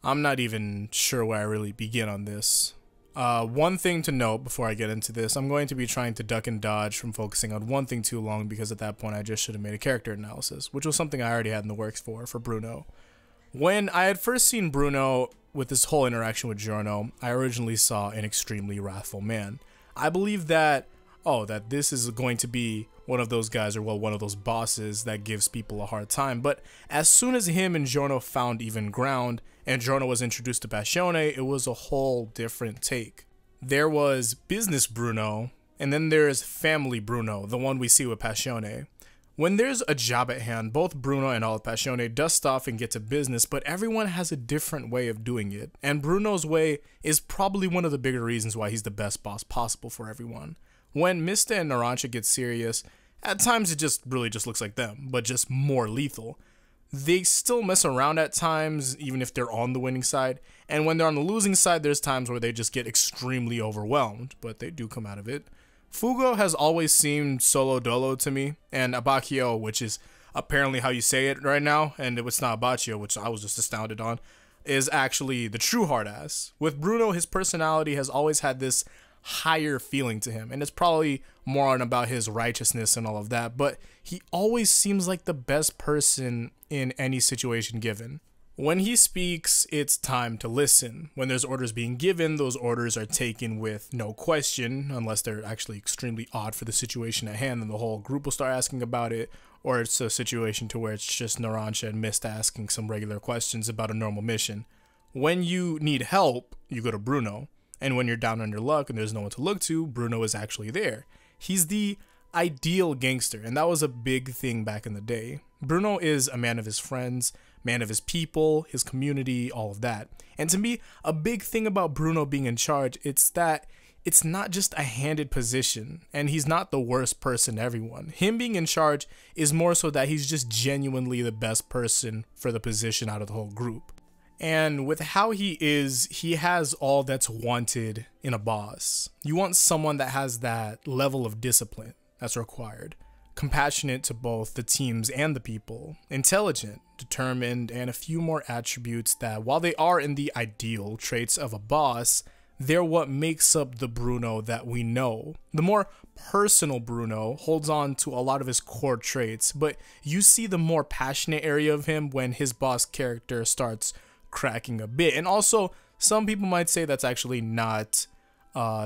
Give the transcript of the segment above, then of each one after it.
I'm not even sure where I really begin on this. One thing to note before I get into this, I'm going to be trying to duck and dodge from focusing on one thing too long, because at that point I just should have made a character analysis, which was something I already had in the works for Bruno. When I had first seen Bruno with this whole interaction with Giorno, I originally saw an extremely wrathful man. I believe that, that this is going to be one of those guys, or well, one of those bosses that gives people a hard time. But as soon as him and Giorno found even ground, and Giorno was introduced to Passione, it was a whole different take. There was business Bruno, and then there's family Bruno, the one we see with Passione. When there's a job at hand, both Bruno and all of Passione dust off and get to business, but everyone has a different way of doing it. And Bruno's way is probably one of the bigger reasons why he's the best boss possible for everyone. When Mista and Narancia get serious, at times it really just looks like them, but just more lethal. They still mess around at times, even if they're on the winning side. And when they're on the losing side, there's times where they just get extremely overwhelmed, but they do come out of it. Fugo has always seemed solo dolo to me, and Abacchio, which is apparently how you say it right now, and it's not Abacchio, which I was just astounded on, is actually the true hard ass. With Bruno, his personality has always had this higher feeling to him, and it's probably more on about his righteousness and all of that, but he always seems like the best person in any situation given. When he speaks, it's time to listen. When there's orders being given, those orders are taken with no question, unless they're actually extremely odd for the situation at hand, and the whole group will start asking about it, or it's a situation to where it's just Narancia and Mist asking some regular questions about a normal mission. When you need help, you go to Bruno, and when you're down on your luck and there's no one to look to, Bruno is actually there. He's the ideal gangster, and that was a big thing back in the day. Bruno is a man of his friends, man of his people, his community, all of that. And to me, a big thing about Bruno being in charge, it's that it's not just a handed position, and he's not the worst person to everyone. Him being in charge is more so that he's just genuinely the best person for the position out of the whole group. And with how he is, he has all that's wanted in a boss. You want someone that has that level of discipline that's required. Compassionate to both the teams and the people, intelligent, determined, and a few more attributes that, while they are in the ideal traits of a boss, they're what makes up the Bruno that we know. The more personal Bruno holds on to a lot of his core traits, but you see the more passionate area of him when his boss character starts cracking a bit. And also, some people might say that's actually not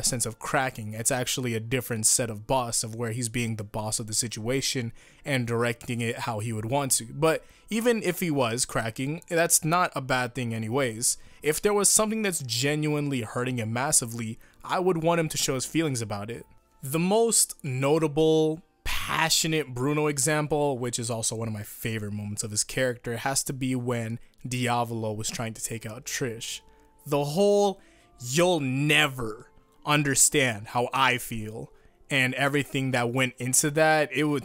sense of cracking. It's actually a different set of boss, of where he's being the boss of the situation and directing it how he would want to. But even if he was cracking, that's not a bad thing anyways. If there was something that's genuinely hurting him massively, I would want him to show his feelings about it. The most notable passionate Bruno example, which is also one of my favorite moments of his character, has to be when Diavolo was trying to take out Trish. The whole "you'll never understand how I feel" and everything that went into that, it would,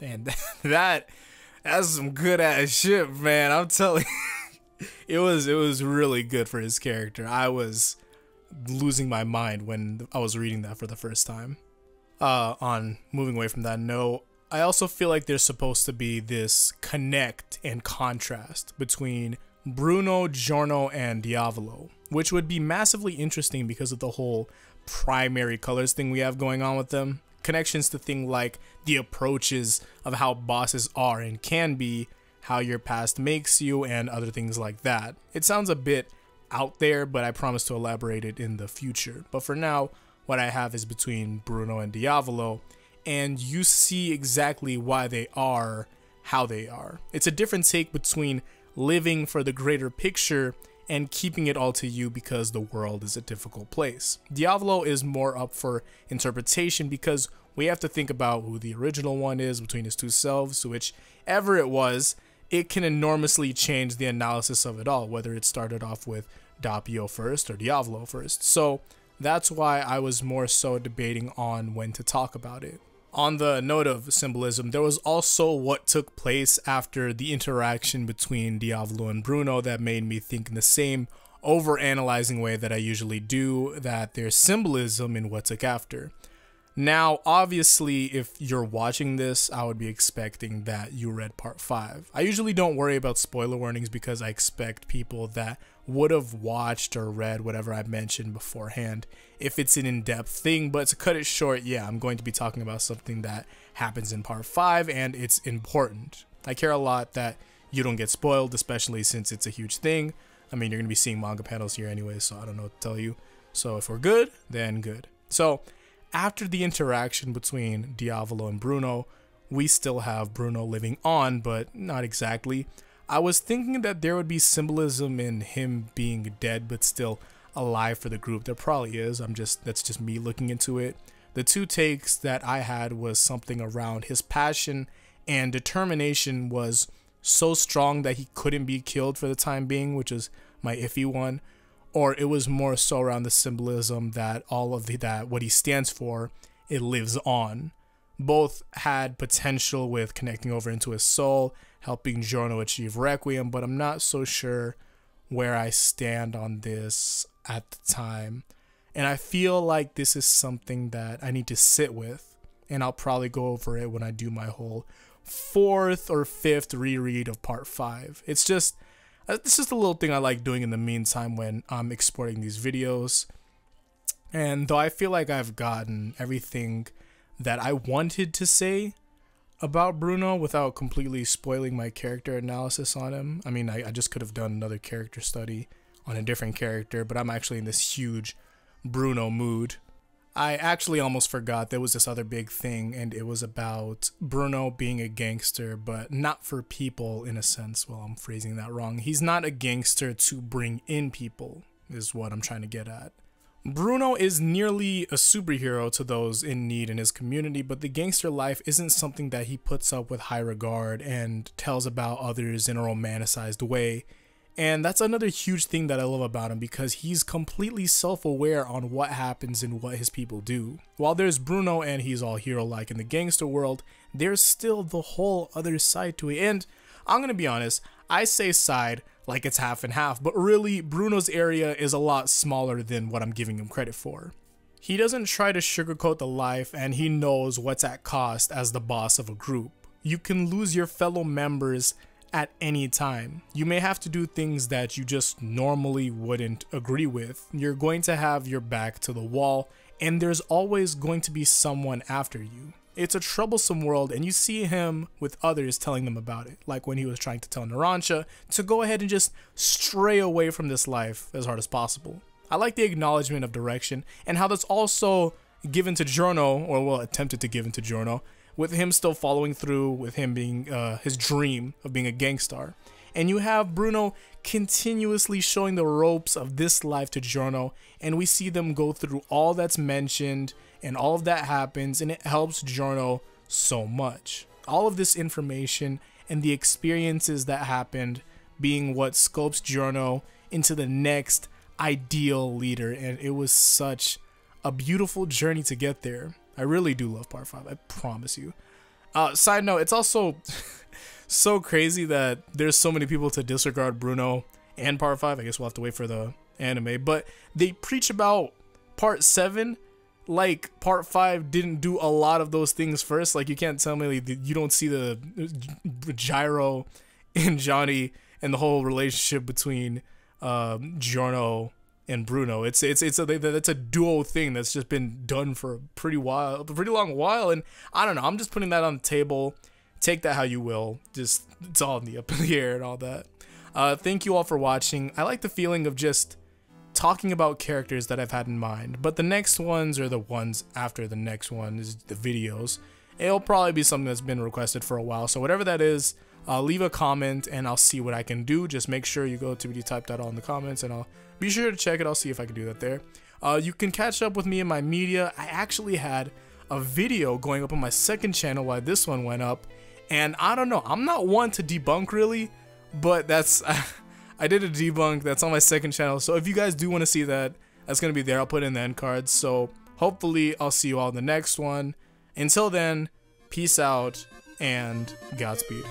man, that's some good ass shit, man. I'm telling you, it was really good for his character. I was losing my mind when I was reading that for the first time. On moving away from that note, I also feel like there's supposed to be this connect and contrast between Bruno, Giorno, and Diavolo, which would be massively interesting because of the whole primary colors thing we have going on with them. Connections to things like the approaches of how bosses are and can be, how your past makes you, and other things like that. It sounds a bit out there, but I promise to elaborate it in the future. But for now, what I have is between Bruno and Diavolo, and you see exactly why they are how they are. It's a different take between living for the greater picture and keeping it all to you because the world is a difficult place. Diavolo is more up for interpretation because we have to think about who the original one is between his two selves, whichever it was, it can enormously change the analysis of it all, whether it started off with Doppio first or Diavolo first. So that's why I was more so debating on when to talk about it. On the note of symbolism, there was also what took place after the interaction between Diavolo and Bruno that made me think in the same over-analyzing way that I usually do, that there's symbolism in what took after. Now, obviously, if you're watching this, I would be expecting that you read part 5. I usually don't worry about spoiler warnings because I expect people that would have watched or read whatever I mentioned beforehand if it's an in-depth thing. But to cut it short, yeah, I'm going to be talking about something that happens in part 5 and it's important. I care a lot that you don't get spoiled, especially since it's a huge thing. I mean, you're going to be seeing manga panels here anyway, so I don't know what to tell you. So if we're good, then good. So after the interaction between Diavolo and Bruno, we still have Bruno living on, but not exactly. I was thinking that there would be symbolism in him being dead but still alive for the group. There probably is. That's just me looking into it. The two takes that I had was something around his passion and determination was so strong that he couldn't be killed for the time being, which is my iffy one. Or it was more so around the symbolism that all of that what he stands for, it lives on. Both had potential with connecting over into his soul, helping Giorno achieve Requiem, but I'm not so sure where I stand on this at the time. And I feel like this is something that I need to sit with, and I'll probably go over it when I do my whole 4th or 5th reread of part 5. It's just a little thing I like doing in the meantime when I'm exporting these videos. And though I feel like I've gotten everything that I wanted to say about Bruno without completely spoiling my character analysis on him. I mean, I just could have done another character study on a different character, but I'm actually in this huge Bruno mood. I actually almost forgot there was this other big thing, and it was about Bruno being a gangster, but not for people in a sense. Well, I'm phrasing that wrong. He's not a gangster to bring in people, is what I'm trying to get at. Bruno is nearly a superhero to those in need in his community, but the gangster life isn't something that he puts up with high regard and tells about others in a romanticized way. And that's another huge thing that I love about him, because he's completely self-aware on what happens and what his people do. While there's Bruno and he's all hero-like in the gangster world, there's still the whole other side to it. And I'm gonna be honest, I say side like it's half and half, but really Bruno's area is a lot smaller than what I'm giving him credit for. He doesn't try to sugarcoat the life, and he knows what's at cost as the boss of a group. You can lose your fellow members at any time. You may have to do things that you just normally wouldn't agree with. You're going to have your back to the wall, and there's always going to be someone after you. It's a troublesome world, and you see him with others telling them about it, like when he was trying to tell Narancia to go ahead and just stray away from this life as hard as possible. I like the acknowledgement of direction and how that's also given to Giorno, or well, attempted to give into Giorno, with him still following through with him being his dream of being a gangstar. And you have Bruno continuously showing the ropes of this life to Giorno, and we see them go through all that's mentioned, and all of that happens, and it helps Giorno so much. All of this information and the experiences that happened being what sculpts Giorno into the next ideal leader, and it was such a beautiful journey to get there. I really do love part 5, I promise you. Side note, it's also so crazy that there's so many people to disregard Bruno and part 5. I guess we'll have to wait for the anime, but they preach about part 7 like part 5 didn't do a lot of those things first. Like, you can't tell me like, you don't see the gyro and Johnny and the whole relationship between Giorno and Bruno. It's a duo thing that's just been done for a pretty long while, and I don't know, I'm just putting that on the table. Take that how you will. Just, it's all in the up in the air and all that. Thank you all for watching. I like the feeling of just talking about characters that I've had in mind, but the next ones, or the ones after the next one, is the videos. It'll probably be something that's been requested for a while, so whatever that is, leave a comment and I'll see what I can do. Just make sure you go to TBDtype.all in the comments, and I'll be sure to check it. I'll see if I can do that there. You can catch up with me in my media. I actually had a video going up on my second channel while this one went up, and I don't know, I'm not one to debunk really, but that's I did a debunk that's on my second channel, so if you guys do want to see that, that's going to be there. I'll put it in the end cards, so hopefully I'll see you all in the next one. Until then, peace out and Godspeed.